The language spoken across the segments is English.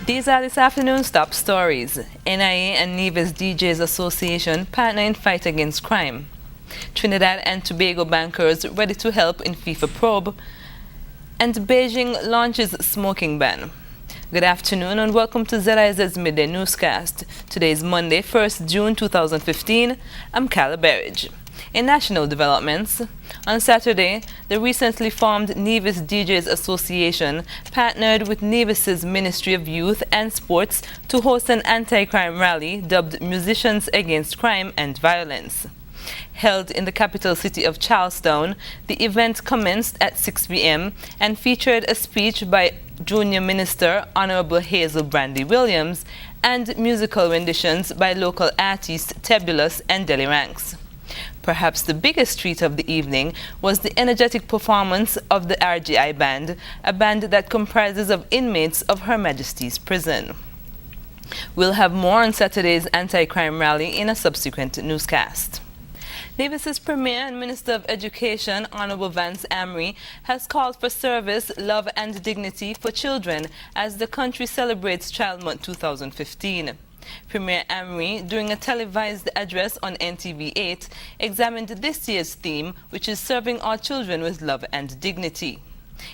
These are this afternoon's top stories. NIA and Nevis DJs Association partner in fight against crime. Trinidad and Tobago bankers ready to help in FIFA probe. And Beijing launches smoking ban. Good afternoon and welcome to ZIZ Midday Newscast. Today is Monday, 1st June 2015. I'm Carla Berridge. In national developments, on Saturday, the recently formed Nevis DJs Association partnered with Nevis's Ministry of Youth and Sports to host an anti-crime rally dubbed Musicians Against Crime and Violence. Held in the capital city of Charlestown, the event commenced at 6 p.m. and featured a speech by Junior Minister Honorable Hazel Brandy Williams and musical renditions by local artists Tebulous and Deli Ranks. Perhaps the biggest treat of the evening was the energetic performance of the RGI Band, a band that comprises of inmates of Her Majesty's prison. We'll have more on Saturday's anti-crime rally in a subsequent newscast. Nevis's Premier and Minister of Education, Honorable Vance Amry, has called for service, love and dignity for children as the country celebrates Child Month 2015. Premier Amry, during a televised address on NTV8, examined this year's theme, which is serving our children with love and dignity.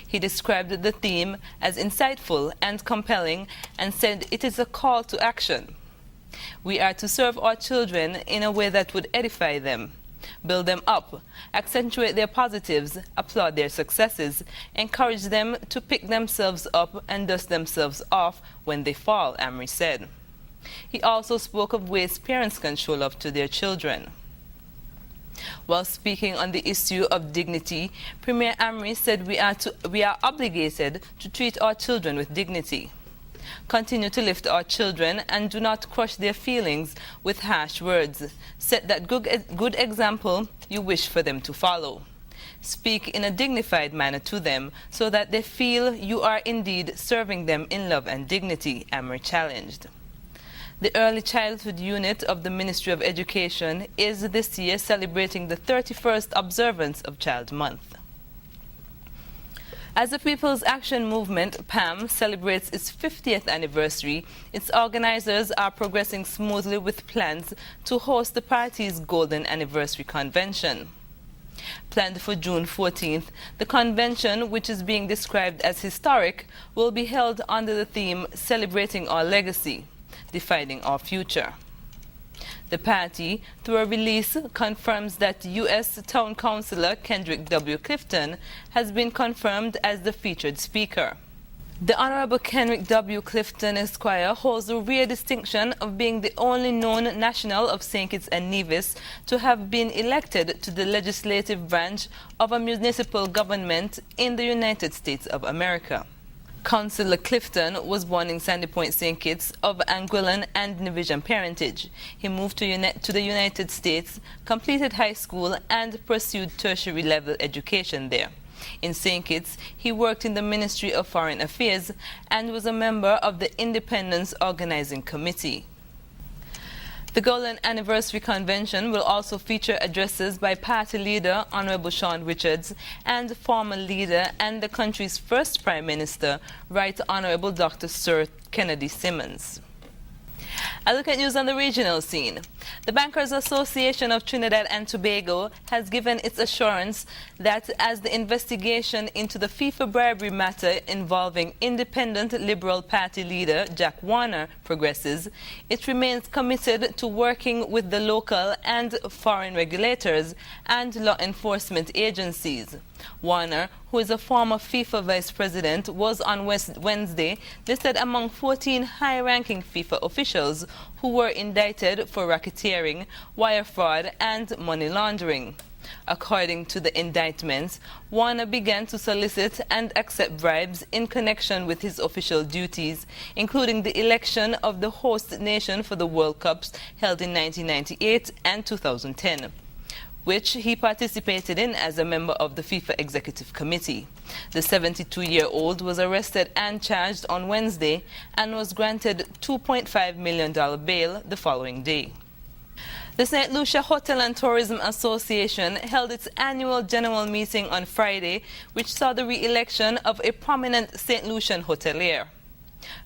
He described the theme as insightful and compelling and said it is a call to action. We are to serve our children in a way that would edify them, build them up, accentuate their positives, applaud their successes, encourage them to pick themselves up and dust themselves off when they fall, Amry said. He also spoke of ways parents can show love to their children. While speaking on the issue of dignity, Premier Amry said we are obligated to treat our children with dignity. Continue to lift our children and do not crush their feelings with harsh words. Set that good example you wish for them to follow. Speak in a dignified manner to them so that they feel you are indeed serving them in love and dignity, Amry challenged. The Early Childhood Unit of the Ministry of Education is this year celebrating the 31st observance of Child Month. As the People's Action Movement, PAM, celebrates its 50th anniversary, its organizers are progressing smoothly with plans to host the party's Golden Anniversary Convention. Planned for June 14th, the convention, which is being described as historic, will be held under the theme Celebrating Our Legacy, Defining Our Future. The party, through a release, confirms that U.S. Town Councilor Kendrick W. Clifton has been confirmed as the featured speaker. The Honorable Kendrick W. Clifton Esquire holds the rare distinction of being the only known national of St. Kitts and Nevis to have been elected to the legislative branch of a municipal government in the United States of America. Councillor Clifton was born in Sandy Point, St. Kitts, of Anguillan and Nevisian parentage. He moved to the United States, completed high school, and pursued tertiary level education there. In St. Kitts, he worked in the Ministry of Foreign Affairs and was a member of the Independence Organizing Committee. The Golden Anniversary Convention will also feature addresses by party leader Honorable Sean Richards and former leader and the country's first Prime Minister, Right Honorable Dr. Sir Kennedy Simmons. A look at news on the regional scene. The Bankers Association of Trinidad and Tobago has given its assurance that as the investigation into the FIFA bribery matter involving independent Liberal Party leader Jack Warner progresses, it remains committed to working with the local and foreign regulators and law enforcement agencies. Warner, who is a former FIFA vice president, was on Wednesday listed among 14 high-ranking FIFA officials who were indicted for racketeering, wire fraud, and money laundering. According to the indictments, Warner began to solicit and accept bribes in connection with his official duties, including the election of the host nation for the World Cups held in 1998 and 2010. Which he participated in as a member of the FIFA Executive Committee. The 72-year-old was arrested and charged on Wednesday and was granted $2.5 million bail the following day. The St. Lucia Hotel and Tourism Association held its annual general meeting on Friday, which saw the re-election of a prominent St. Lucian hotelier.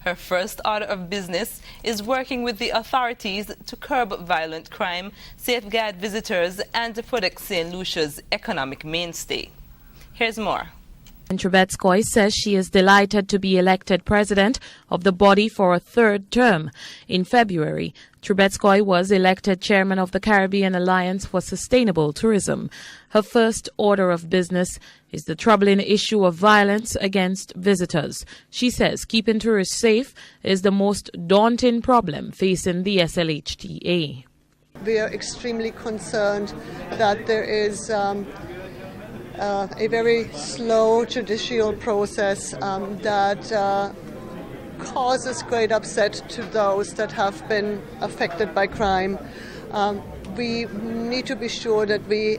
Her first order of business is working with the authorities to curb violent crime, safeguard visitors, and to protect St. Lucia's economic mainstay. Here's more. Trubetskoy says she is delighted to be elected president of the body for a third term. In February, Trubetskoy was elected chairman of the Caribbean Alliance for Sustainable Tourism. Her first order of business is the troubling issue of violence against visitors. She says keeping tourists safe is the most daunting problem facing the SLHTA. We are extremely concerned that there is a very slow judicial process that causes great upset to those that have been affected by crime. We need to be sure that we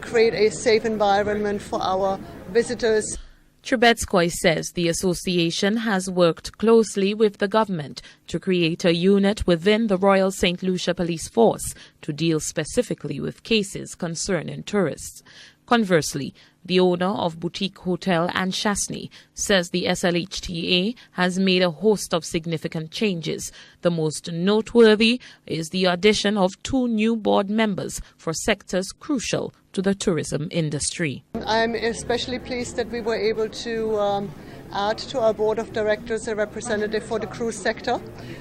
create a safe environment for our visitors. Trubetskoy says the association has worked closely with the government to create a unit within the Royal St. Lucia Police Force to deal specifically with cases concerning tourists. Conversely, the owner of Boutique Hotel and Chasney says the SLHTA has made a host of significant changes. The most noteworthy is the addition of 2 new board members for sectors crucial to the tourism industry. I'm especially pleased that we were able to add to our board of directors a representative for the cruise sector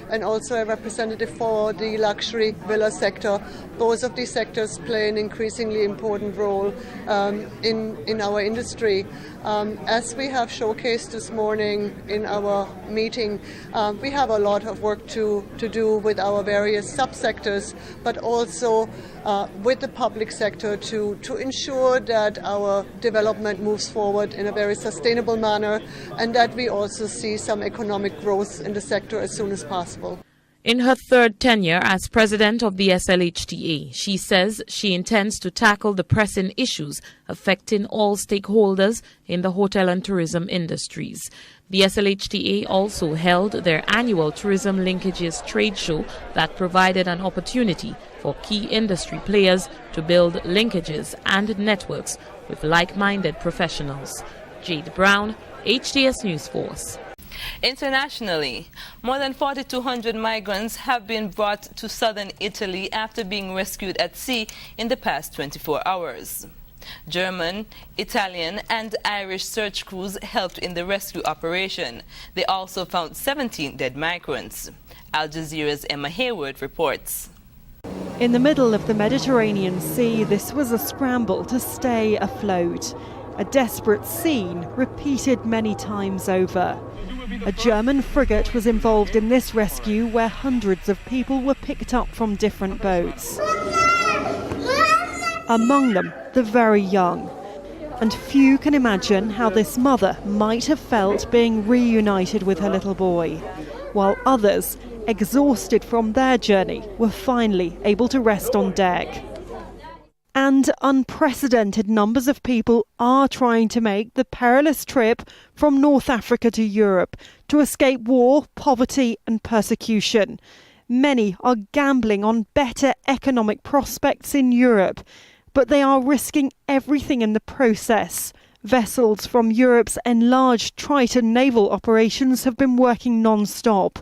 and also a representative for the luxury villa sector. Both of these sectors play an increasingly important role in our industry. As we have showcased this morning in our meeting, we have a lot of work to do with our various subsectors, but also with the public sector to ensure that our development moves forward in a very sustainable manner and that we also see some economic growth in the sector as soon as possible. In her third tenure as president of the SLHTA, she says she intends to tackle the pressing issues affecting all stakeholders in the hotel and tourism industries. The SLHTA also held their annual Tourism Linkages trade show that provided an opportunity for key industry players to build linkages and networks with like-minded professionals. Jade Brown, HTS News Force. Internationally, more than 4,200 migrants have been brought to southern Italy after being rescued at sea in the past 24 hours. German, Italian, and Irish search crews helped in the rescue operation. They also found 17 dead migrants. Al Jazeera's Emma Hayward reports. In the middle of the Mediterranean Sea, this was a scramble to stay afloat. A desperate scene repeated many times over. A German frigate was involved in this rescue where hundreds of people were picked up from different boats. Among them, the very young. And few can imagine how this mother might have felt being reunited with her little boy, while others, exhausted from their journey, were finally able to rest on deck. And unprecedented numbers of people are trying to make the perilous trip from North Africa to Europe to escape war, poverty and persecution. Many are gambling on better economic prospects in Europe, but they are risking everything in the process. Vessels from Europe's enlarged Triton naval operations have been working non-stop.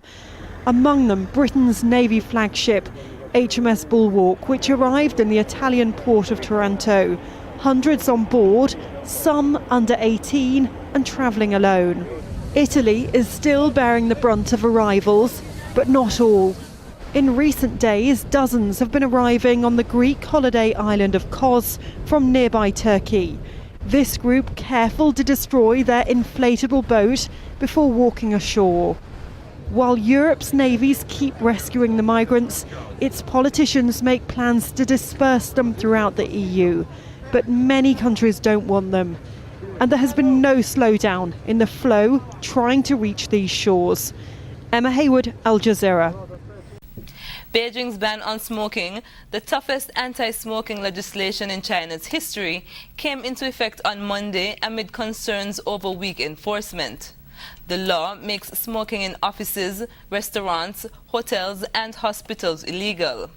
Among them, Britain's Navy flagship, HMS Bulwark, which arrived in the Italian port of Taranto. Hundreds on board, some under 18 and travelling alone. Italy is still bearing the brunt of arrivals, but not all. In recent days, dozens have been arriving on the Greek holiday island of Kos from nearby Turkey. This group careful to destroy their inflatable boat before walking ashore. While Europe's navies keep rescuing the migrants, its politicians make plans to disperse them throughout the EU. But many countries don't want them. And there has been no slowdown in the flow trying to reach these shores. Emma Hayward, Al Jazeera. Beijing's ban on smoking, the toughest anti-smoking legislation in China's history, came into effect on Monday amid concerns over weak enforcement. The law makes smoking in offices, restaurants, hotels and hospitals illegal.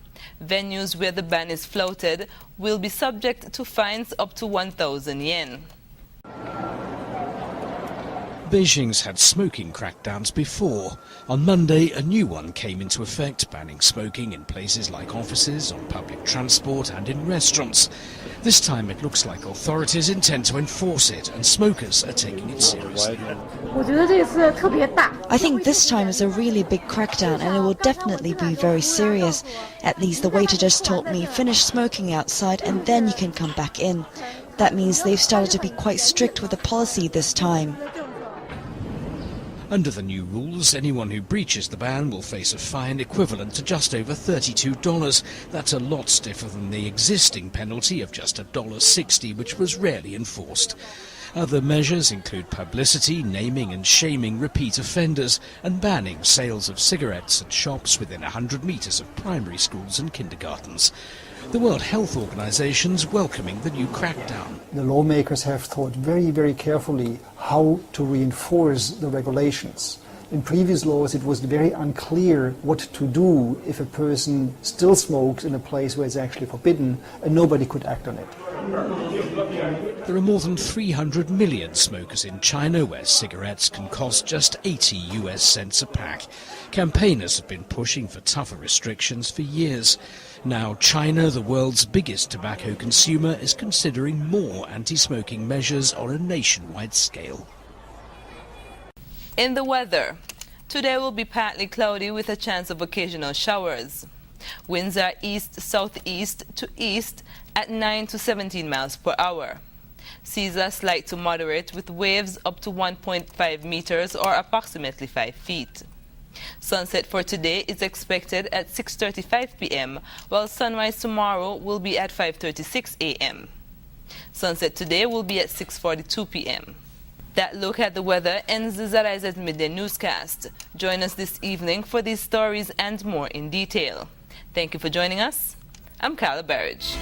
Venues where the ban is flouted will be subject to fines up to 1,000 yen. Beijing's had smoking crackdowns before. On Monday, a new one came into effect, banning smoking in places like offices, on public transport and in restaurants. This time it looks like authorities intend to enforce it, and smokers are taking it seriously. I think this time is a really big crackdown, and it will definitely be very serious. At least the waiter just told me, finish smoking outside and then you can come back in. That means they've started to be quite strict with the policy this time. Under the new rules, anyone who breaches the ban will face a fine equivalent to just over $32. That's a lot stiffer than the existing penalty of just $1.60, which was rarely enforced. Other measures include publicity, naming and shaming repeat offenders, and banning sales of cigarettes at shops within 100 metres of primary schools and kindergartens. The World Health Organization's welcoming the new crackdown. The lawmakers have thought very, very carefully how to reinforce the regulations. In previous laws, it was very unclear what to do if a person still smokes in a place where it's actually forbidden, and nobody could act on it. There are more than 300 million smokers in China, where cigarettes can cost just 80 US cents a pack. Campaigners have been pushing for tougher restrictions for years. Now China, the world's biggest tobacco consumer, is considering more anti-smoking measures on a nationwide scale. In the weather, today will be partly cloudy with a chance of occasional showers. Winds are east-southeast to east at 9 to 17 miles per hour. Seas are slight to moderate with waves up to 1.5 meters or approximately 5 feet. Sunset for today is expected at 6:35 p.m., while sunrise tomorrow will be at 5:36 a.m. Sunset today will be at 6:42 p.m. That look at the weather ends the ZIZ Midday newscast. Join us this evening for these stories and more in detail. Thank you for joining us. I'm Carla Barrage.